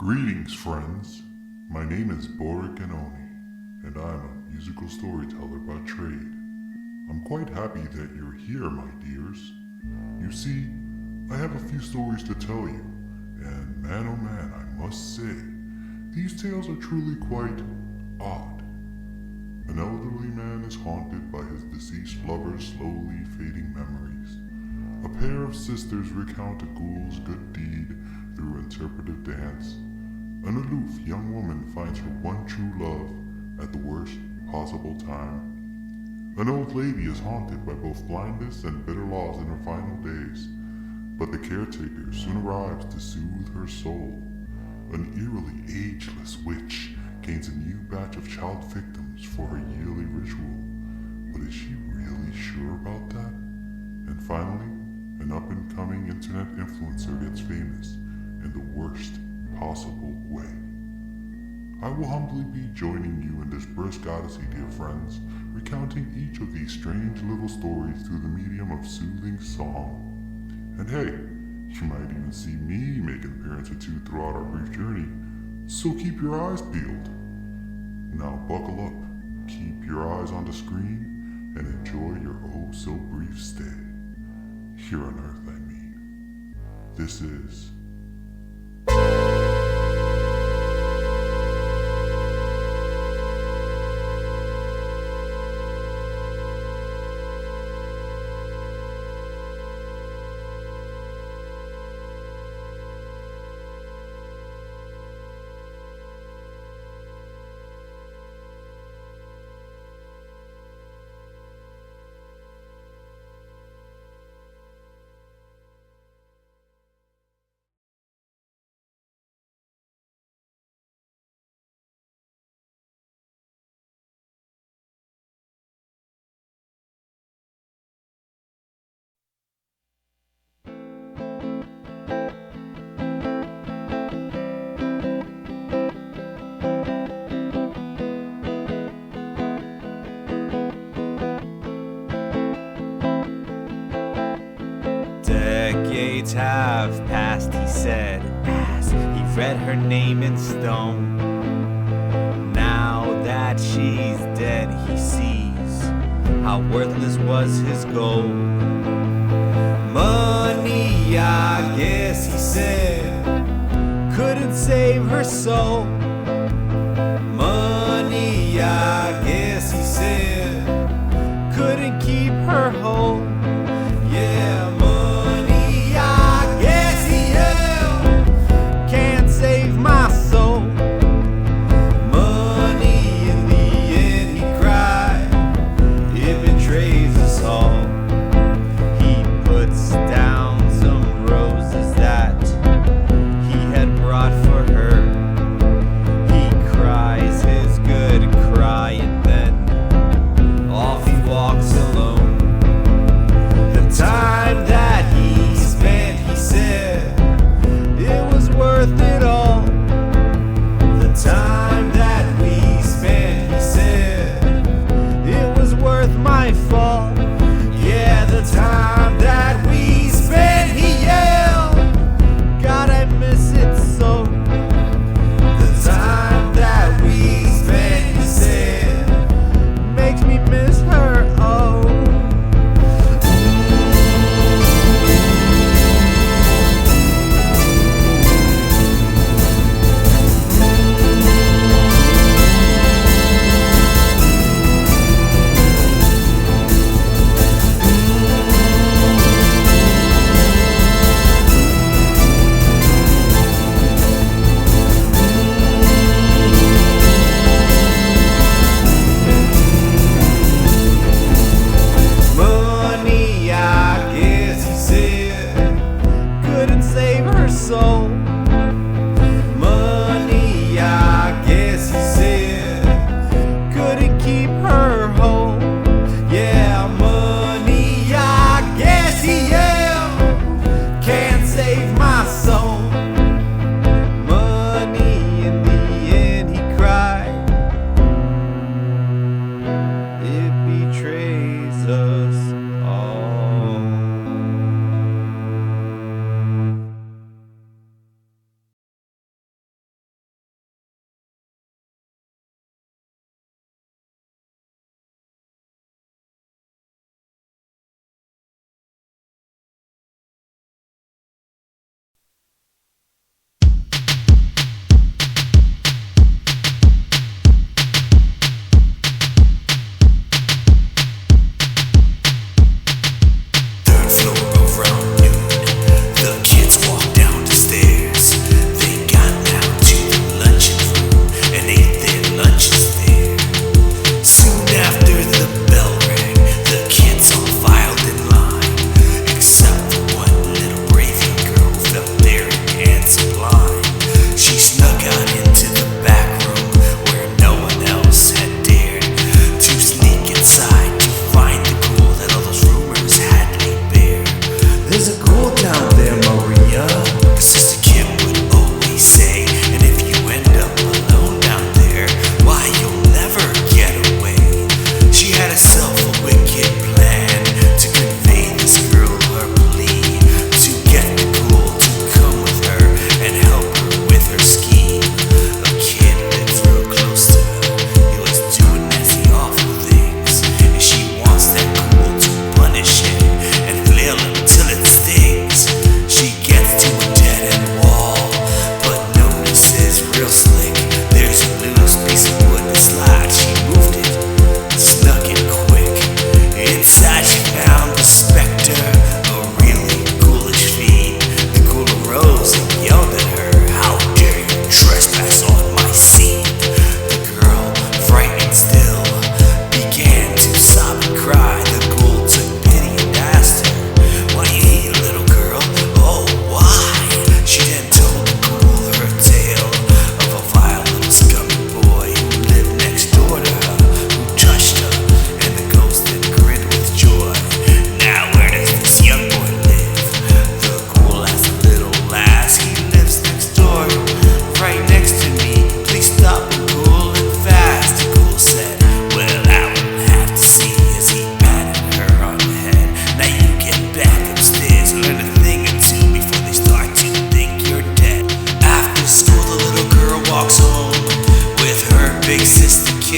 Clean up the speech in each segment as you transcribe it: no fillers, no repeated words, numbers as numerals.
Greetings, friends. My name is Borikén Oni, and I'm a musical storyteller by trade. I'm quite happy that you're here, my dears. You see, I have a few stories to tell you, and man oh man, I must say, these tales are truly quite odd. An elderly man is haunted by his deceased lover's slowly fading memories. A pair of sisters recount a ghoul's good deed through interpretive dance. An aloof young woman finds her one true love at the worst possible time. An old lady is haunted by both blindness and bitter loss in her final days, but the caretaker soon arrives to soothe her soul. An eerily ageless witch gains a new batch of child victims for her yearly ritual, but is she really sure about that? And finally, an up-and-coming internet influencer gets famous in the worst possible way. I will humbly be joining you in this brisk odyssey, dear friends, recounting each of these strange little stories through the medium of soothing song. And hey, you might even see me make an appearance or two throughout our brief journey, so keep your eyes peeled. Now buckle up, keep your eyes on the screen, and enjoy your oh so brief stay. Here on Earth, I mean. This is Decades have passed, he said, as he read her name in stone. Now that she's dead, he sees how worthless was his gold. Money, I guess, he said, couldn't save her soul. Money, I guess, he said, couldn't keep her whole. Yeah, money, I guess he can't save my soul. Money, in the end, he cried, it betrays us all. He puts down some roses that he had brought for her.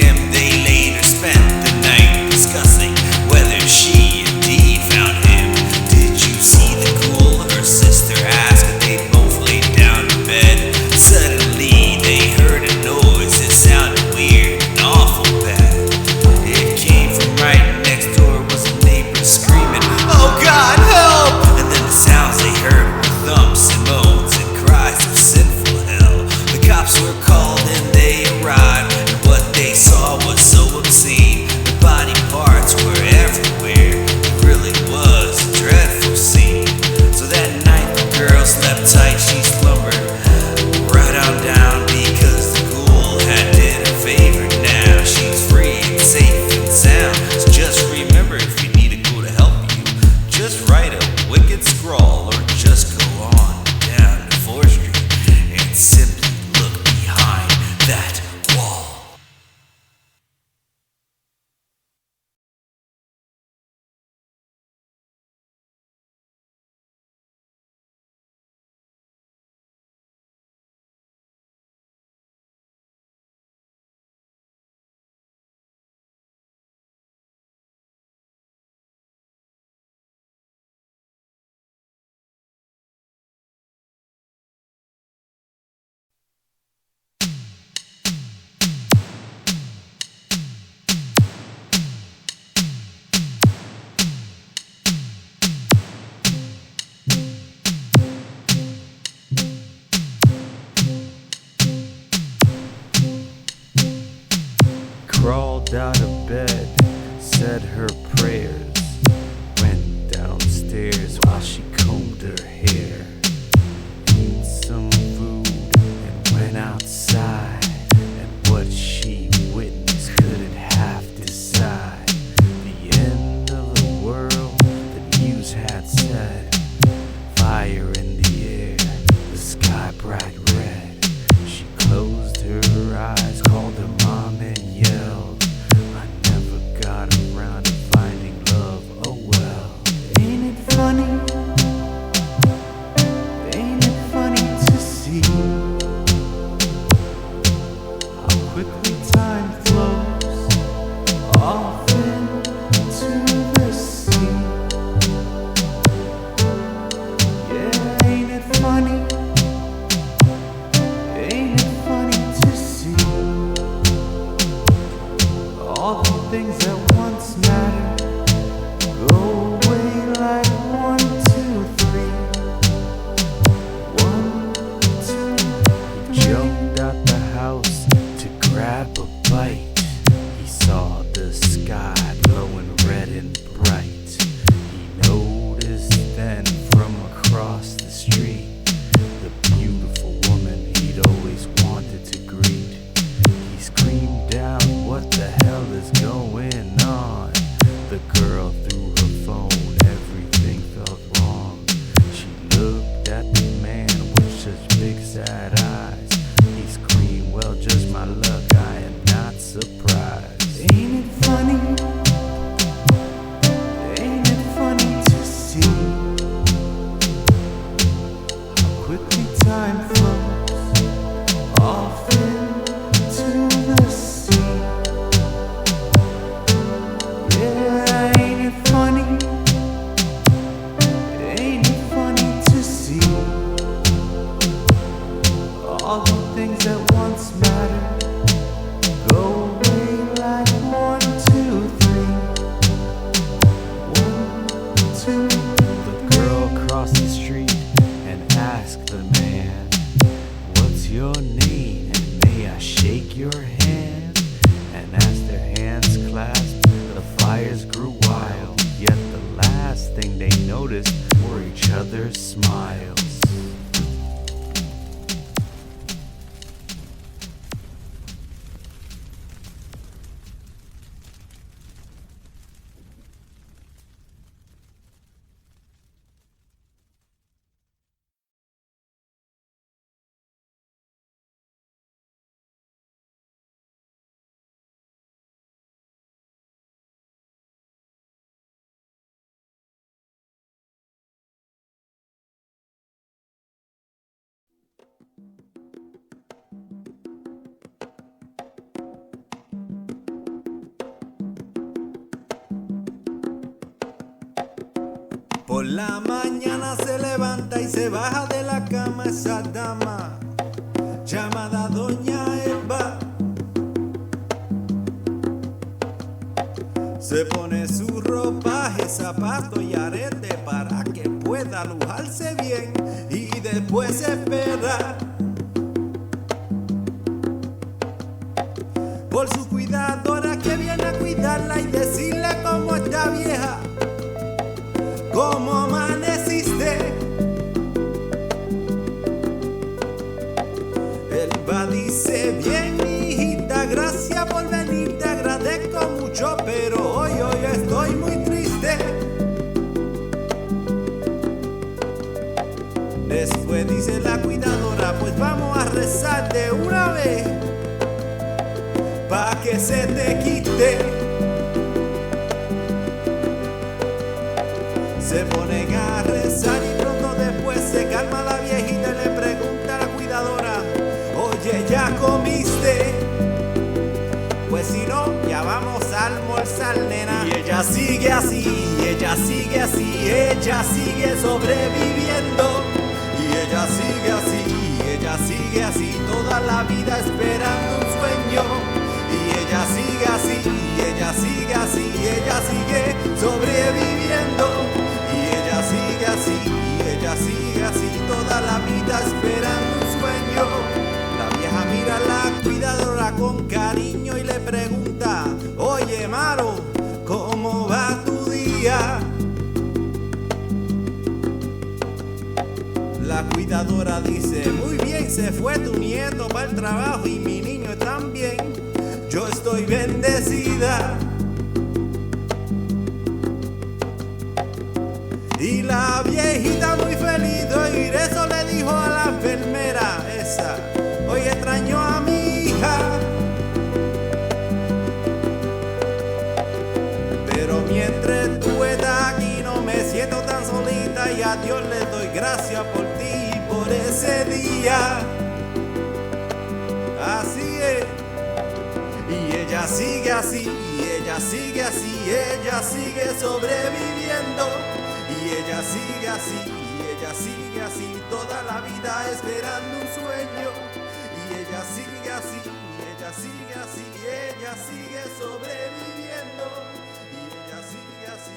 him, they later spent the night discussing whether she indeed found him. Did you see the ghoul? Her sister asked. They both laid down in bed. Suddenly they heard a noise. It sounded weird and awful bad. It came from right next door. Was a neighbor screaming, "Oh God, help!" And then the sounds they heard were thumps and moans and cries of sinful hell. The cops were called and they arrived, and what they saw was so obscene. The body parts were everywhere. It really was a dreadful scene. So that night the girl slept tight. She slumbered right on down because the ghoul had did her favor. Now she's free and safe and sound. So just remember, if you need a ghoul to help you, just write a wicked scrawl, or just go on down to 4th Street and simply look behind that wall. Crawled out of bed, said her prayers, went downstairs while she combed her hair, ate some food and went outside. And what she witnessed couldn't half decide. The end of the world, the news had said. Fire in the air, the sky bright red. She closed her eyes, called her mom and yelled, "I never got around to finding love, oh well." Ain't it funny? Ain't it funny to see how quickly time flows off into the sea? Yeah, ain't it funny? Ain't it funny to see all the things that once mattered go away like 1, 2, 3. 1, 2, 3. He jumped out the house to grab a bite. He saw the sky glowing red and bright. He noticed then from across the street the beautiful woman he'd always wanted to greet. He screamed out, "What the hell is going on?" The girl threw her phone, everything felt wrong. She looked at the man with such big sad eyes. He screamed, "Well, just my luck, I am not surprised." Ain't it funny? Ain't it funny to see how quickly time flows off into the sea? Yeah, ain't it funny? Ain't it funny to see all the things that once mattered go away like 1, 2, 3. 1, 2. The girl crossed the street and asked the man, "What's your name, and may I shake your hand?" And as their hands clasped, the fires grew wild. Yet the last thing they noticed were each other's smiles. Por la mañana se levanta y se baja de la cama esa dama llamada Doña Elba. Se pone su ropaje, zapato y arete para que pueda lujarse bien y después espera por su cuidadora que viene a cuidarla y decirle cómo está vieja, cómo amaneciste. Elba dice: bien, hijita, gracias por venir, te agradezco mucho, pero hoy estoy muy triste. Después dice la cuidadora: pues vamos a rezar de una vez pa' que se te quite. Se ponen a rezar y pronto después se calma la viejita y le pregunta a la cuidadora: oye, ¿ya comiste? Pues si no, ya vamos a almorzar, nena. Y ella sigue así, ella sigue así, ella sigue sobreviviendo. Y ella sigue así, toda la vida esperando un sueño. Y ella sigue así, ella sigue así, ella sigue sobreviviendo. Y ella sigue así, toda la vida esperando un sueño. La vieja mira a la cuidadora con cariño y le pregunta: oye, Maro, ¿cómo va tu día? La cuidadora dice: muy bien, se fue tu nieto para el trabajo y mi niño también. Yo estoy bendecida. Y la viejita muy feliz de oír eso le dijo a la enfermera esa: hoy extraño a mi hija, pero mientras tú estás aquí no me siento tan solita y a Dios le doy gracias por ti y por ese día. Así es. Y ella sigue así, ella sigue así, ella sigue sobreviviendo. Y ella sigue así, toda la vida esperando un sueño. Y ella sigue así, ella sigue sobreviviendo. Y ella sigue así,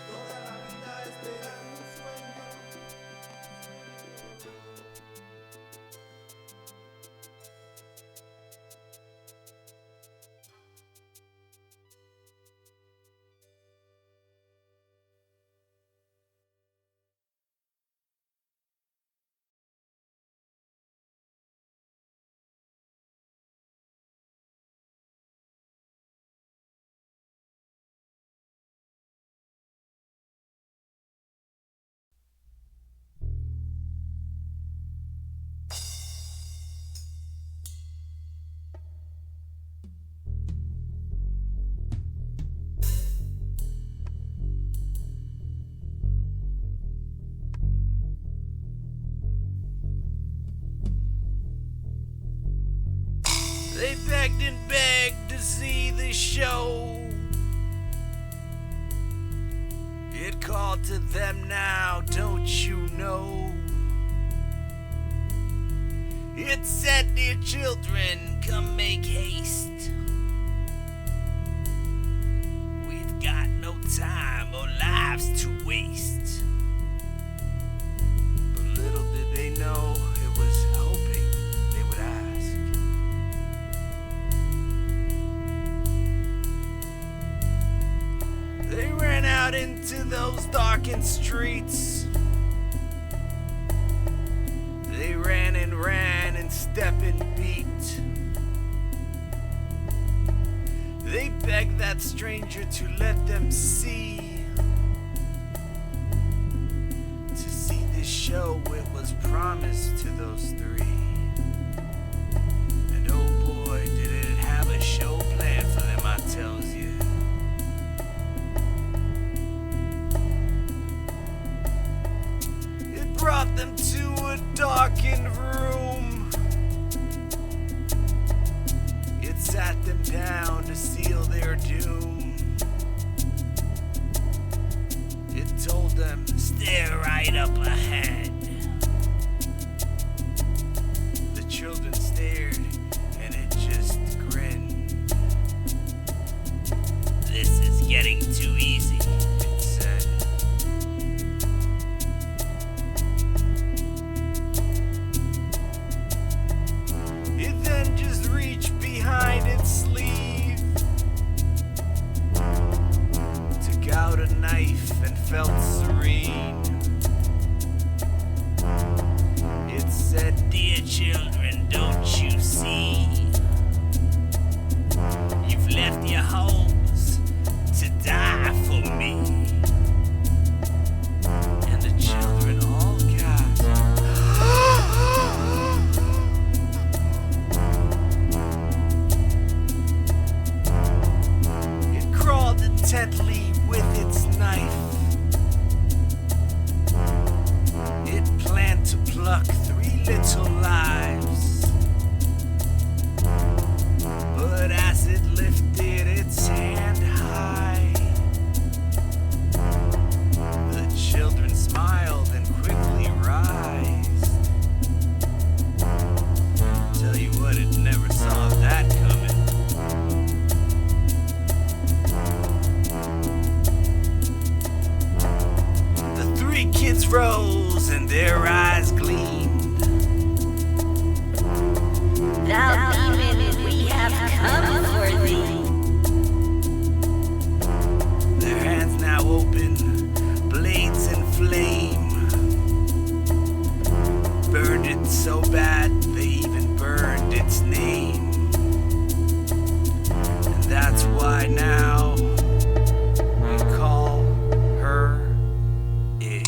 toda la vida esperando un sueño. They begged and begged to see the show. It called to them now, don't you know? It said, dear children, come make haste. We've got no time or lives to waste. But little did they know it was hoping they would ask. They ran out into those darkened streets. They ran and stepping beat. They begged that stranger to let them see. To see this show, it was promised to those three. And oh boy, did it have a show planned for them, I tells you. Brought them to a darkened room. It sat them down to seal their doom. It told them, stare right up ahead. The children stared, and it just grinned. This is getting too easy, it said. It then just reached behind its sleeve, took out a knife and felt serene. It said, dear children, don't you see? You've left your homes to die for me. And the children all gasped. It crawled intently with its knife. It planned to pluck 3 little lives. But as it lifted its hand high, the children smiled and quickly rised. Tell you what, it never saw that coming. The 3 kids rose and their eyes gleamed. Thou demon, we have come for thee. Their hands now open, blades in flame. Burned it so bad, they even burned its name. And that's why now we call her it.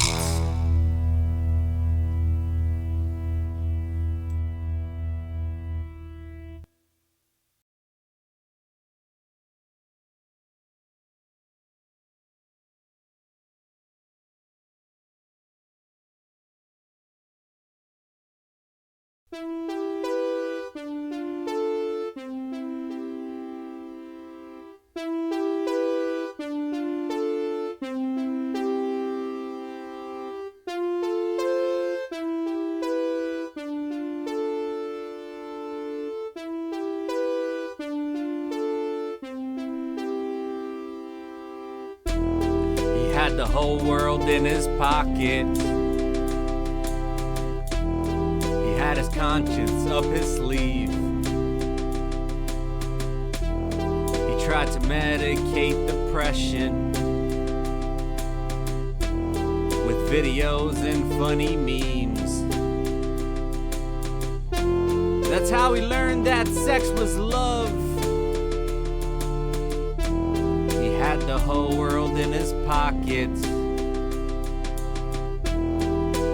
He had the whole world in his pocket. He had his conscience up his sleeve. He tried to medicate depression with videos and funny memes. That's how he learned that sex was love. He had the whole world in his pockets.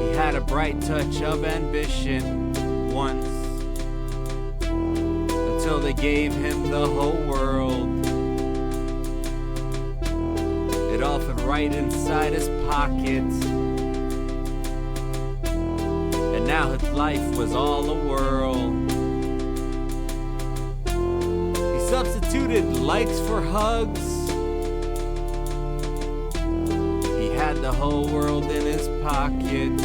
He had a bright touch of ambition once, until they gave him the whole world. It all fit right inside his pocket, and now his life was all a whirl. He substituted likes for hugs. He had the whole world in his pocket.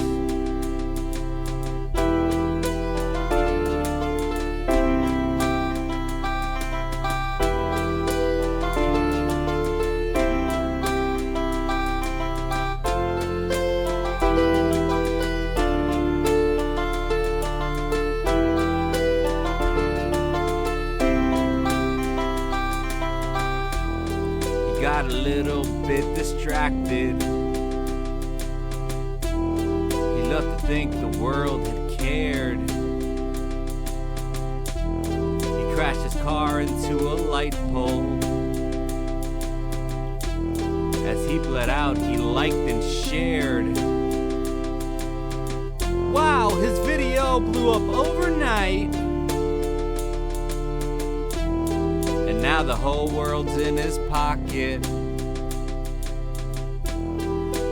He got a little bit distracted. He loved to think the world had cared. He crashed his car into a light pole. As he bled out, he liked and shared. Wow, his video blew up overnight. And now the whole world's in his pocket.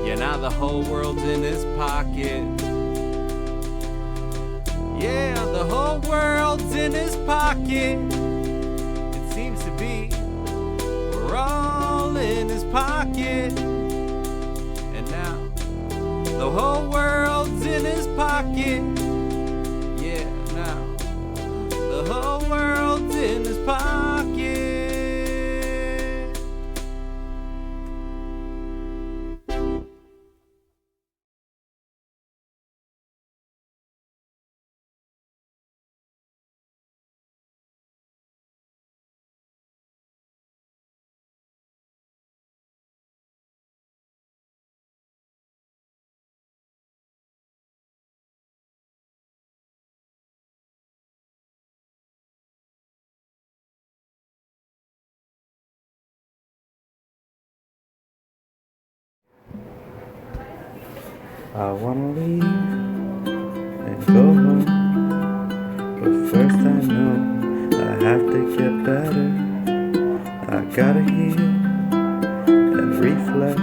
Yeah, now the whole world's in his pocket. Yeah, the whole world's in his pocket. It seems to be we're all in his pocket. And whole world's in his pocket. Yeah, now the whole world's in his pocket. I wanna leave and go home, but first I know I have to get better. I gotta heal and reflect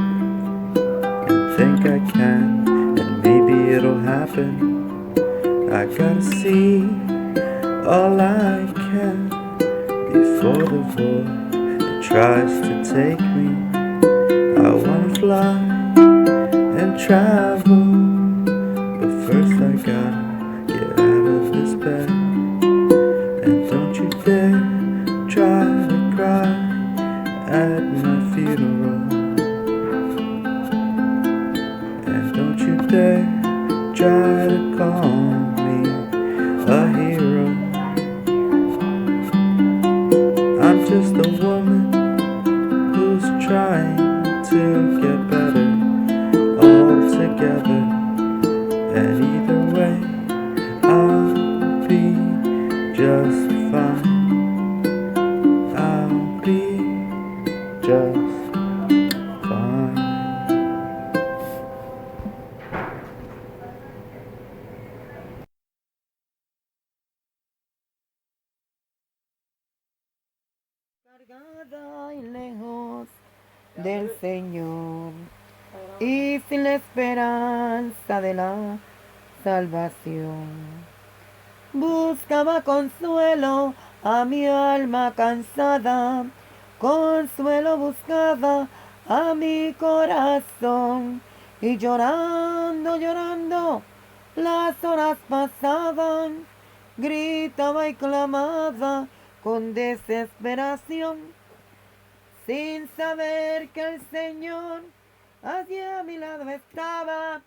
and think I can, and maybe it'll happen. I gotta see all I can before the void it tries to take me. I wanna fly and travel, but first I gotta get out of this bed. And don't you dare try to cry at my funeral. And don't you dare try to call me a hero. I'm just a woman who's trying to get better together, and either way I'll be just fine. I'll be just fine. Cargada y lejos del Señor, y sin la esperanza de la salvación. Buscaba consuelo a mi alma cansada, consuelo buscaba a mi corazón, y llorando, llorando, las horas pasaban, gritaba y clamaba con desesperación, sin saber que el Señor allí a mi lado estaba,